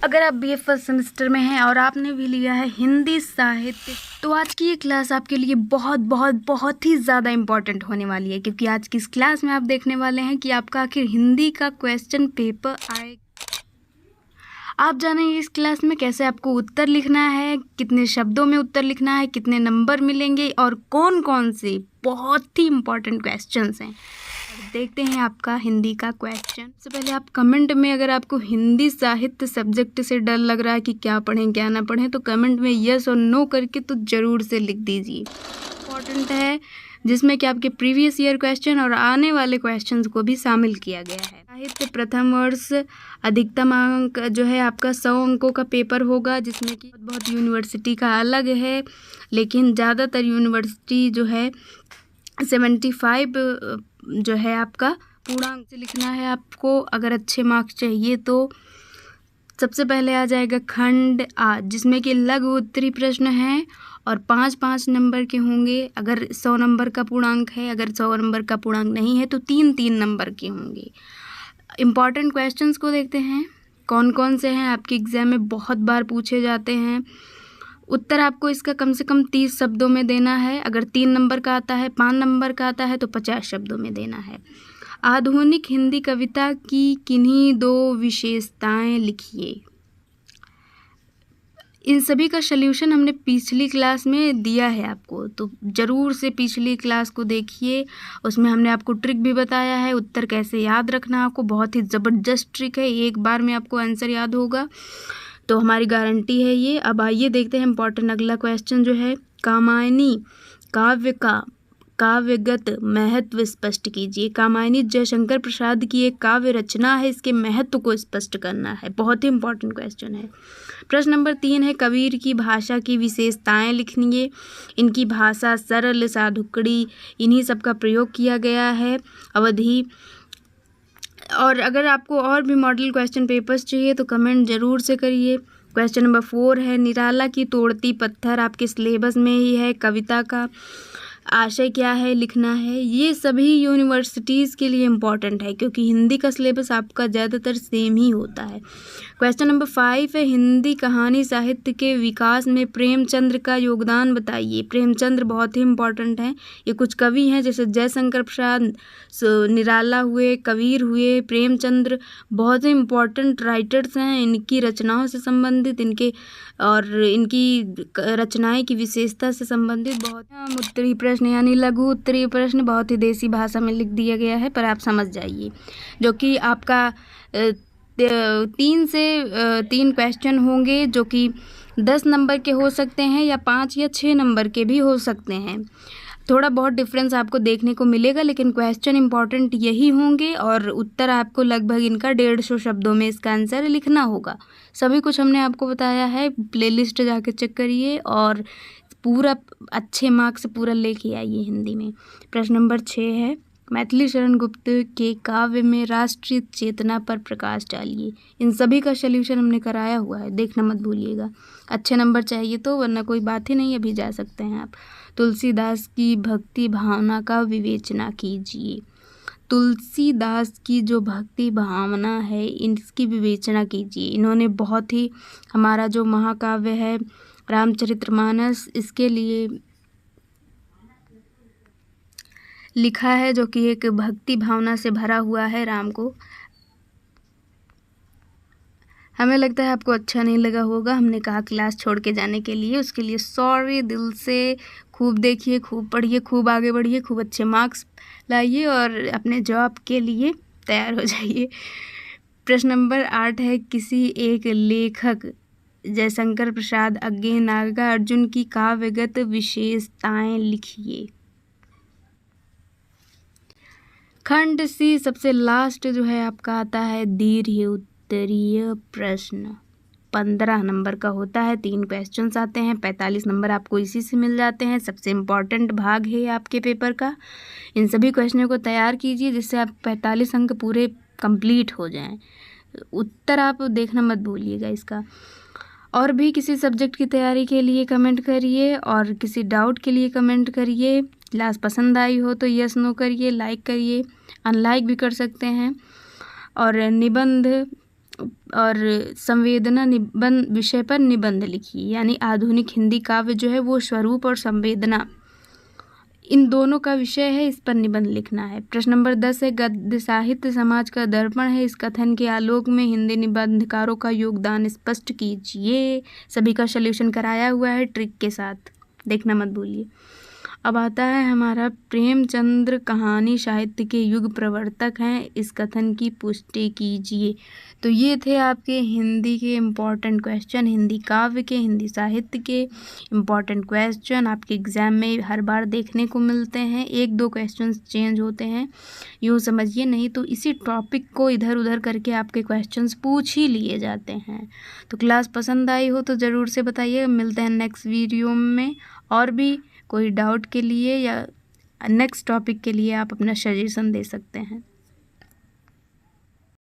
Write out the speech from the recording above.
अगर आप BA first semester में हैं और आपने भी लिया है हिंदी साहित्य, तो आज की ये क्लास आपके लिए बहुत बहुत बहुत ही ज़्यादा इम्पॉर्टेंट होने वाली है, क्योंकि आज की इस क्लास में आप देखने वाले हैं कि आपका आखिर हिंदी का क्वेश्चन पेपर आए। आप जानेंगे इस क्लास में कैसे आपको उत्तर लिखना है, कितने शब्दों में उत्तर लिखना है, कितने नंबर मिलेंगे और कौन कौन से बहुत ही इम्पॉर्टेंट क्वेश्चंस हैं। देखते हैं आपका हिंदी का क्वेश्चन। सबसे पहले आप कमेंट में, अगर आपको हिंदी साहित्य सब्जेक्ट से डर लग रहा है कि क्या पढ़ें क्या ना पढ़ें, तो कमेंट में यस और नो करके तो ज़रूर से लिख दीजिए। इम्पॉर्टेंट है, जिसमें कि आपके प्रीवियस ईयर क्वेश्चन और आने वाले क्वेश्चंस को भी शामिल किया गया है। साहित्य प्रथम वर्ष अधिकतम अंक जो है आपका 100 अंकों का पेपर होगा, जिसमें कि बहुत यूनिवर्सिटी का अलग है, लेकिन ज़्यादातर यूनिवर्सिटी जो है 75 जो है आपका पूर्णांक से लिखना है आपको। अगर अच्छे मार्क्स चाहिए तो सबसे पहले आ जाएगा खंड आ, जिसमें कि लघु उत्तरी प्रश्न है और 5-5 नंबर के होंगे। अगर 100 नंबर का पूर्णांक है, अगर 100 नंबर का पूर्णांक नहीं है तो 3-3 नंबर के होंगे। इम्पॉर्टेंट क्वेश्चंस को देखते हैं कौन कौन से हैं, आपके एग्ज़ाम में बहुत बार पूछे जाते हैं। उत्तर आपको इसका कम से कम 30 शब्दों में देना है। अगर 3 नंबर का आता है, 5 नंबर का आता है तो 50 शब्दों में देना है। आधुनिक हिंदी कविता की किन्हीं 2 विशेषताएं लिखिए। इन सभी का सल्यूशन हमने पिछली क्लास में दिया है आपको, तो ज़रूर से पिछली क्लास को देखिए। उसमें हमने आपको ट्रिक भी बताया है, उत्तर कैसे याद रखना। आपको बहुत ही ज़बरदस्त ट्रिक है, एक बार में आपको आंसर याद होगा, तो हमारी गारंटी है ये। अब आइए देखते हैं इम्पॉर्टेंट अगला क्वेश्चन जो है, कामायनी काव्य का काव्यगत महत्व स्पष्ट कीजिए। कामायनी जयशंकर प्रसाद की एक काव्य रचना है, इसके महत्व को स्पष्ट करना है। बहुत ही इंपॉर्टेंट क्वेश्चन है। प्रश्न नंबर 3 है, कबीर की भाषा की विशेषताएं लिखिए। इनकी भाषा सरल, साधुकड़ी, इन्हीं सब का प्रयोग किया गया है। अवधि। और अगर आपको और भी मॉडल क्वेश्चन पेपर्स चाहिए तो कमेंट ज़रूर से करिए। क्वेश्चन नंबर 4 है, निराला की तोड़ती पत्थर आपके सिलेबस में ही है। कविता का आशय क्या है, लिखना है। ये सभी यूनिवर्सिटीज़ के लिए इम्पॉर्टेंट है, क्योंकि हिंदी का सिलेबस आपका ज़्यादातर सेम ही होता है। क्वेश्चन नंबर 5 है, हिंदी कहानी साहित्य के विकास में प्रेमचंद्र का योगदान बताइए। प्रेमचंद्र बहुत ही इम्पॉर्टेंट हैं। ये कुछ कवि हैं, जैसे जयशंकर प्रसाद, निराला हुए, कबीर हुए, प्रेमचंद्र बहुत ही इम्पॉर्टेंट राइटर्स हैं। इनकी रचनाओं से संबंधित, इनके और इनकी रचनाएं की विशेषता से संबंधित बहुत उत्तरी प्रश्न यानी लघु उत्तरीय प्रश्न बहुत ही देसी भाषा में लिख दिया गया है, पर आप समझ जाइए, जो कि आपका 3 से 3 क्वेश्चन होंगे, जो कि 10 नंबर के हो सकते हैं या 5 या 6 नंबर के भी हो सकते हैं। थोड़ा बहुत डिफरेंस आपको देखने को मिलेगा, लेकिन क्वेश्चन इंपॉर्टेंट यही होंगे और उत्तर आपको लगभग इनका 150 शब्दों में इसका आंसर लिखना होगा। सभी कुछ हमने आपको बताया है, प्लेलिस्ट जाके चेक करिए और पूरा अच्छे मार्क्स पूरा लेके आइए हिंदी में। प्रश्न नंबर 6 है, मैथिली शरण गुप्त के काव्य में राष्ट्रीय चेतना पर प्रकाश डालिए। इन सभी का सल्यूशन हमने कराया हुआ है, देखना मत भूलिएगा। अच्छे नंबर चाहिए तो, वरना कोई बात ही नहीं, अभी जा सकते हैं आप। तुलसीदास की भक्ति भावना का विवेचना कीजिए। तुलसीदास की जो भक्ति भावना है, इसकी विवेचना कीजिए। इन्होंने बहुत ही, हमारा जो महाकाव्य है रामचरितमानस, इसके लिए लिखा है, जो कि एक भक्ति भावना से भरा हुआ है राम को। हमें लगता है आपको अच्छा नहीं लगा होगा, हमने कहा क्लास छोड़ के जाने के लिए, उसके लिए सॉरी दिल से। खूब देखिए, खूब पढ़िए, खूब आगे बढ़िए, खूब अच्छे मार्क्स लाइए और अपने जॉब के लिए तैयार हो जाइए। प्रश्न नंबर 8 है, किसी एक लेखक जयशंकर प्रसाद अज्ञे नागार्जुन की काव्यगत विशेषताएं लिखिए। खंड सी सबसे लास्ट जो है आपका आता है दीर्घ उत्तरीय प्रश्न, 15 नंबर का होता है। 3 क्वेश्चंस आते हैं, 45 नंबर आपको इसी से मिल जाते हैं। सबसे इम्पॉर्टेंट भाग है आपके पेपर का। इन सभी क्वेश्चनों को तैयार कीजिए, जिससे आप 45 अंक पूरे कंप्लीट हो जाएं। उत्तर आप देखना मत भूलिएगा इसका। और भी किसी सब्जेक्ट की तैयारी के लिए कमेंट करिए, और किसी डाउट के लिए कमेंट करिए। क्लास पसंद आई हो तो यस नो करिए, लाइक करिए, अनलाइक भी कर सकते हैं। और निबंध और संवेदना निबंध विषय पर निबंध लिखिए। यानी आधुनिक हिंदी काव्य जो है वो स्वरूप और संवेदना इन दोनों का विषय है, इस पर निबंध लिखना है। प्रश्न नंबर 10 है, गद्य साहित्य समाज का दर्पण है, इस कथन के आलोक में हिंदी निबंधकारों का योगदान स्पष्ट कीजिए। सभी का सॉल्यूशन कराया हुआ है ट्रिक के साथ, देखना मत भूलिए। अब आता है हमारा, प्रेमचंद्र कहानी साहित्य के युग प्रवर्तक हैं, इस कथन की पुष्टि कीजिए। तो ये थे आपके हिंदी के इम्पॉर्टेंट क्वेश्चन, हिंदी काव्य के, हिंदी साहित्य के इम्पॉर्टेंट क्वेश्चन आपके एग्ज़ाम में हर बार देखने को मिलते हैं। 1-2 क्वेश्चन चेंज होते हैं, यूँ समझिए, नहीं तो इसी टॉपिक को इधर उधर करके आपके क्वेश्चंस पूछ ही लिए जाते हैं। तो क्लास पसंद आई हो तो ज़रूर से बताइए। मिलते हैं नेक्स्ट वीडियो में। और भी कोई डाउट के लिए या नेक्स्ट टॉपिक के लिए आप अपना सजेशन दे सकते हैं।